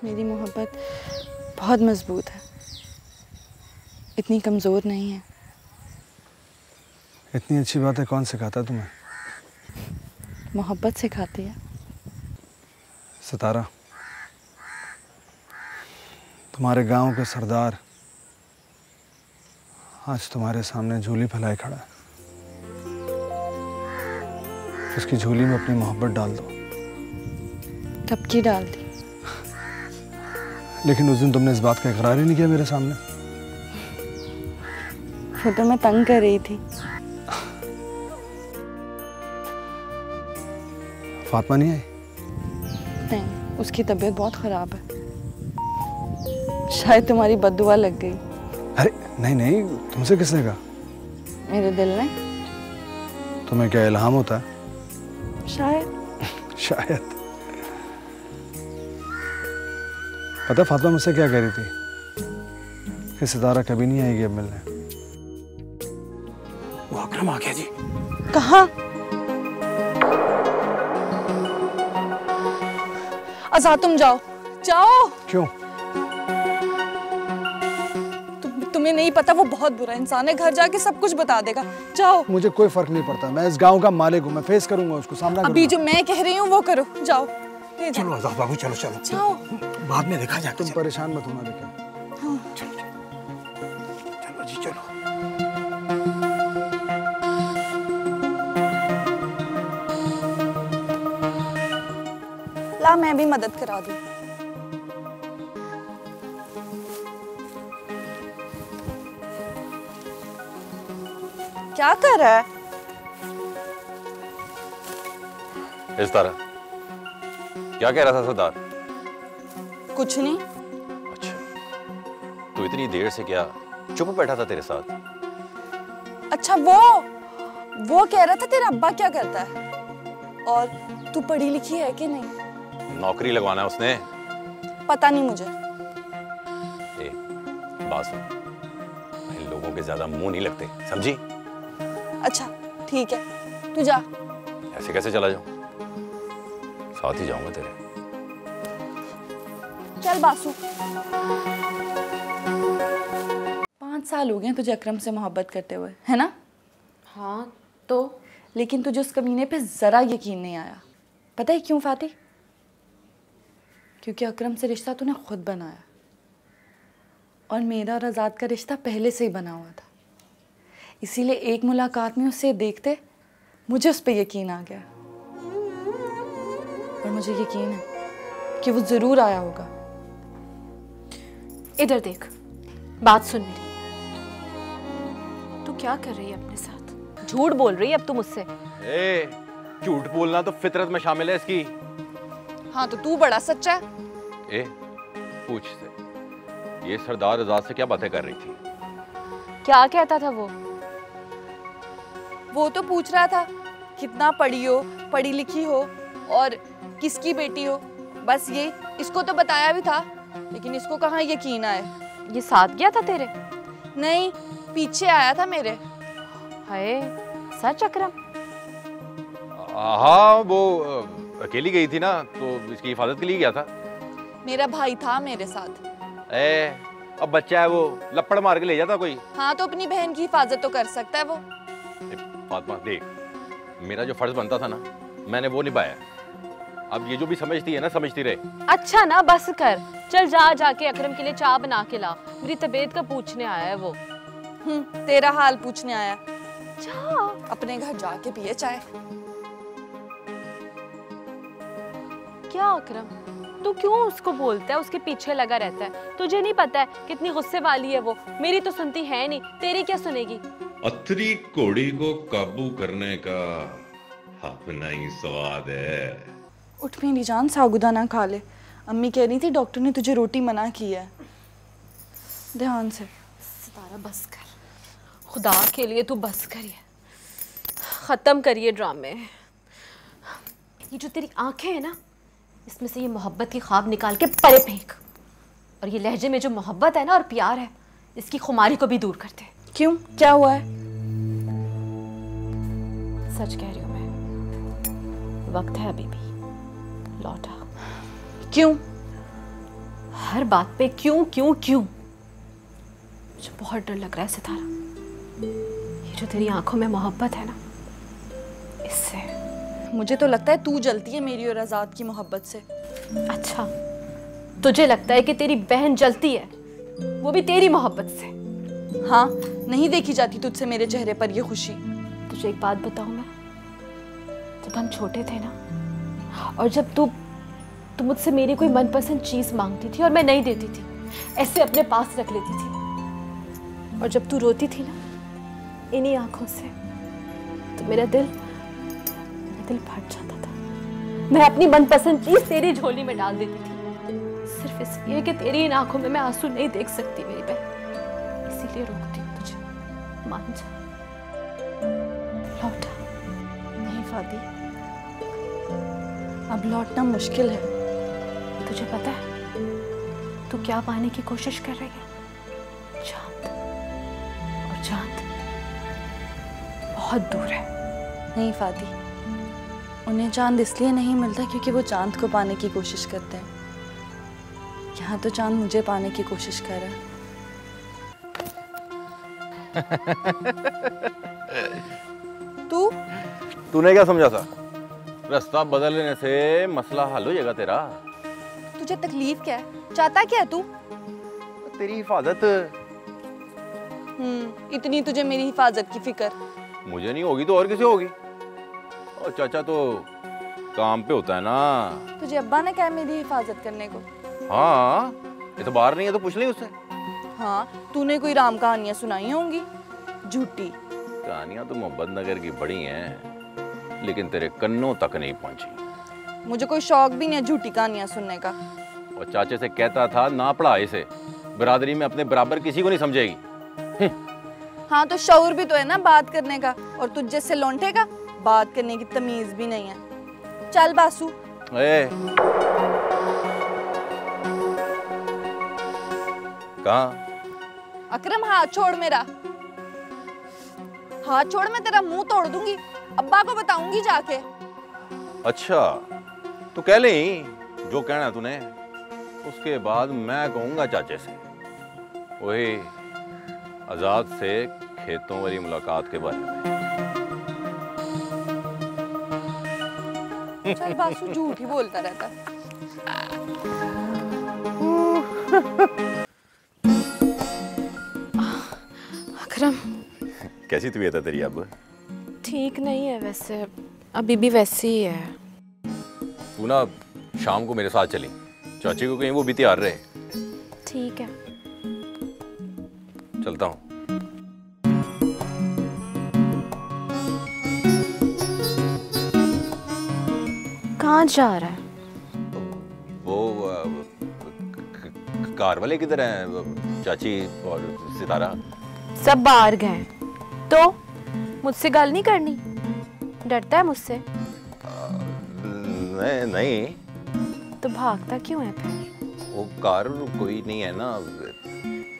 मेरी मोहब्बत बहुत मजबूत है, इतनी कमज़ोर नहीं है। इतनी अच्छी बातें कौन सिखाता तुम्हें? मोहब्बत सिखाती है। सितारा, तुम्हारे गांव के सरदार आज तुम्हारे सामने झोली फैलाए खड़ा है। उसकी झोली में अपनी मोहब्बत डाल दो। कब की डाल दी? लेकिन उस दिन तुमने इस बात का इकरार ही नहीं किया मेरे सामने। वो तो मैं तंग कर रही थी। फातिमा नहीं आई? नहीं, उसकी तबीयत बहुत खराब है। शायद तुम्हारी बद्दुआ लग गई। अरे नहीं नहीं, तुमसे किसने कहा? मेरे दिल ने। तुम्हें क्या इल्हाम होता है? शायद। शायद। पता फातिमा मुझसे क्या कह रही थी? कि सितारा कभी नहीं आएगी अब मिलने। वो अकरम आ गया जी। कहाँ? आजाद तुम जाओ, जाओ। क्यों? तुम्हें नहीं पता, वो बहुत बुरा इंसान है, घर जाके सब कुछ बता देगा। जाओ। मुझे कोई फर्क नहीं पड़ता, मैं इस गांव का मालिक हूँ, मैं फेस करूंगा उसको, सामना करूंगा। अभी जो मैं कह रही हूँ वो करो, जाओ। चलो आजाद बाबू, चलो चलो जाओ। बाद में देखा जाए। तुम परेशान मत होना लेकिन। हाँ। चलो चलो जी चलो। ला मैं भी मदद करा दूं। क्या कर रहा है? इस तरह क्या कह रहा था सरदार? कुछ नहीं। अच्छा, तू इतनी देर से क्या चुप बैठा था तेरे साथ? अच्छा, वो कह रहा था तेरा अब्बा क्या करता है और तू पढ़ी लिखी है कि नहीं। नौकरी लगवाना है उसने। पता नहीं मुझे। ए, बात सुन, इन लोगों के ज्यादा मुंह नहीं लगते, समझी? अच्छा ठीक है, तू जा। ऐसे कैसे चला जाऊं? साथ ही जाऊंगा तेरे। चल बासु। 5 साल हो गए तुझे अकरम से मोहब्बत करते हुए, है ना? हाँ तो। लेकिन तुझे उस कमीने पे जरा यकीन नहीं आया। पता है क्यों फाती? क्योंकि अकरम से रिश्ता तूने खुद बनाया और मेरा और आज़ाद का रिश्ता पहले से ही बना हुआ था। इसीलिए एक मुलाकात में उसे देखते मुझे उस पर यकीन आ गया और मुझे यकीन है कि वो ज़रूर आया होगा। इधर देख, बात सुन मेरी। तू क्या कर रही है अपने साथ? झूठ बोल रही है अब तू मुझसे। ए, झूठ बोलना तो फितरत में शामिल है इसकी। हाँ तो तू बड़ा सच्चा है। ए, पूछ से, ये सरदार आजाद से क्या बातें कर रही थी? क्या कहता था वो तो पूछ रहा था कितना पढ़ी हो, पढ़ी लिखी हो और किसकी बेटी हो। बस ये, इसको तो बताया भी था लेकिन इसको कहाँ यकीन आए। ये साथ गया था तेरे? नहीं, पीछे आया था मेरे। हाय, सच अकरम? हाँ, वो अकेली गई थी ना तो इसकी हिफाजत के लिए गया था। मेरा भाई था मेरे साथ। अब बच्चा है, वो लपड़ मार के ले जाता कोई। हाँ तो अपनी बहन की हिफाजत तो कर सकता है वो। फातिमा देख, मेरा जो फर्ज बनता था ना मैंने वो निभाया। अब ये जो भी समझती है ना, समझती रहे। अच्छा ना, बस कर। चल जा, जाके अकरम के लिए चाय बना के ला। मेरी तबीयत का पूछने आया है वो। तेरा हाल पूछने आया। जा अपने घर जाके पिए चाय। क्या अकरम, तू क्यों उसको बोलता है, उसके पीछे लगा रहता है? तुझे नहीं पता है कितनी गुस्से वाली है वो? मेरी तो सुनती है नहीं, तेरी क्या सुनेगी? अथरी घोड़ी को काबू करने का अपना ही स्वाद है। उठ मेरी जान, सागुदा ना खा ले। अम्मी कह रही थी डॉक्टर ने तुझे रोटी मना की है। ध्यान से। सितारा बस कर, खुदा के लिए तू बस करिए, खत्म करिए ड्रामे। ये जो तेरी आंखें हैं ना, इसमें से ये मोहब्बत की ख्वाब निकाल के परे फेंक। और ये लहजे में जो मोहब्बत है ना और प्यार है, इसकी खुमारी को भी दूर करते। क्यों, क्या हुआ है? सच कह रही हूँ मैं, वक्त है अभी भी, लौटा। क्यों? हर बात पे क्यों क्यों क्यों। मुझे बहुत डर लग रहा है सितारा, ये जो तेरी आंखों में मोहब्बत है ना, इससे। मुझे तो लगता है तू जलती है मेरी और आज़ाद की मोहब्बत से। अच्छा, तुझे लगता है कि तेरी बहन जलती है, वो भी तेरी मोहब्बत से? हाँ, नहीं देखी जाती तुझसे मेरे चेहरे पर ये खुशी। तुझे एक बात बताऊं मैं, जब हम छोटे थे ना, और जब तू मुझसे मेरी कोई मनपसंद चीज मांगती थी और मैं नहीं देती थी, ऐसे अपने पास रख लेती थी, और जब तू रोती थी ना इन्हीं आंखों से, तो मेरा दिल फट जाता था। मैं अपनी मनपसंद चीज तेरी झोली में डाल देती थी, सिर्फ इसलिए कि तेरी इन आंखों में मैं आंसू नहीं देख सकती मेरी बहन, इसीलिए रोकती हूँ तुझे। मान जा, लौट। नहीं फादी, अब लौटना मुश्किल है। तुझे पता है तू क्या पाने की कोशिश कर रही है? चांद, और चांद बहुत दूर है। नहीं फादी, उन्हें चांद इसलिए नहीं मिलता क्योंकि वो चांद को पाने की कोशिश करते हैं। यहाँ तो चांद मुझे पाने की कोशिश कर रहा है। तूने क्या समझा था? रास्ता बदलने से मसला हल हो जाएगा तेरा। तुझे तकलीफ क्या है? चाहता क्या है तू? तेरी हिफाजत। इतनी तुझे मेरी हिफाजत की फिक्र? मुझे नहीं होगी तो और किसे होगी? और चाचा तो काम पे होता है ना। तुझे अब्बा ने कहा मेरी हिफाजत करने को? हाँ, ये तो बाहर नहीं है तो पूछ ली उससे। हाँ, तूने कोई राम कहानियां सुनाई होंगी, झूठी। कहानियां तो मोहब्बत नगर की बड़ी हैं, लेकिन तेरे कन्नों तक नहीं पहुंची। मुझे कोई शौक भी नहीं है झूठी कहानियां सुनने का। और चाचे से कहता था ना पढ़ा इसे, बिरादरी में अपने बराबर किसी को नहीं समझेगी। हाँ, तो शऊर भी तो है ना बात करने का, और तुझ जैसे लौंटे का बात करने की तमीज भी नहीं है। चल बासु। कहाँ? अकरम, हाथ छोड़ मेरा, हाथ छोड़, मैं तेरा मुंह तोड़ दूंगी। अब्बा को बताऊंगी जाके। अच्छा, तो कह ले जो कहना तूने, उसके बाद मैं कहूंगा चाचे से वही आजाद से खेतों वाली मुलाकात के बारे में। चल बासु, झूठ ही बोलता रहता। अकरम, कैसी तबीयत है तेरी अब? ठीक नहीं है वैसे, अभी भी वैसी ही है। तू ना शाम को मेरे साथ चली, चाची को कहीं वो भी तैयार रहे। ठीक है, चलता हूँ। कहाँ जा रहा है? वो कार वाले किधर हैं? चाची और सितारा सब बाहर गए। तो मुझसे गल नहीं करनी? डरता है मुझसे? नहीं। तो भागता क्यों है फिर? वो कार कोई नहीं है ना,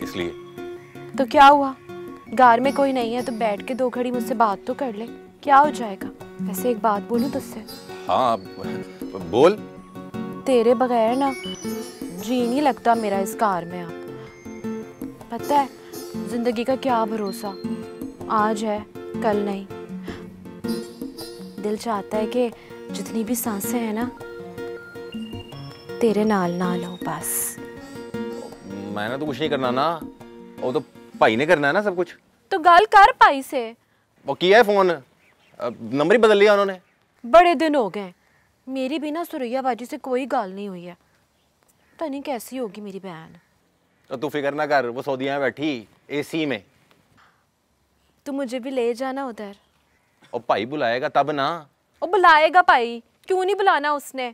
इसलिए। तो क्या हुआ? कार में कोई नहीं है तो बैठ के 2 घड़ी मुझसे बात तो कर ले, क्या हो जाएगा? वैसे एक बात बोलूं तुझसे? हाँ बोल। तेरे बगैर ना जी नहीं लगता मेरा इस कार में। अब पता है जिंदगी का क्या भरोसा, आज है कल नहीं। दिल चाहता है कि जितनी भी सांसें हैं ना तेरे नाल नाल हो बस। मैंने तो कुछ नहीं करना ना, वो तो भाई ने करना है ना सब कुछ। तो गल कर भाई से। वो किया है फोन, नंबर ही बदल लिया उन्होंने। बड़े दिन हो गए, मेरी भी ना सुरैया बाजी से कोई गाल नहीं हुई है। पता नहीं कैसी होगी मेरी बहन। तो तू फिक्र ना कर, वो सऊदीया में बैठी एसी में। तू मुझे भी ले जाना उधर। और भाई बुलाएगा तब ना। वो बुलाएगा भाई, क्यों नहीं बुलाना उसने?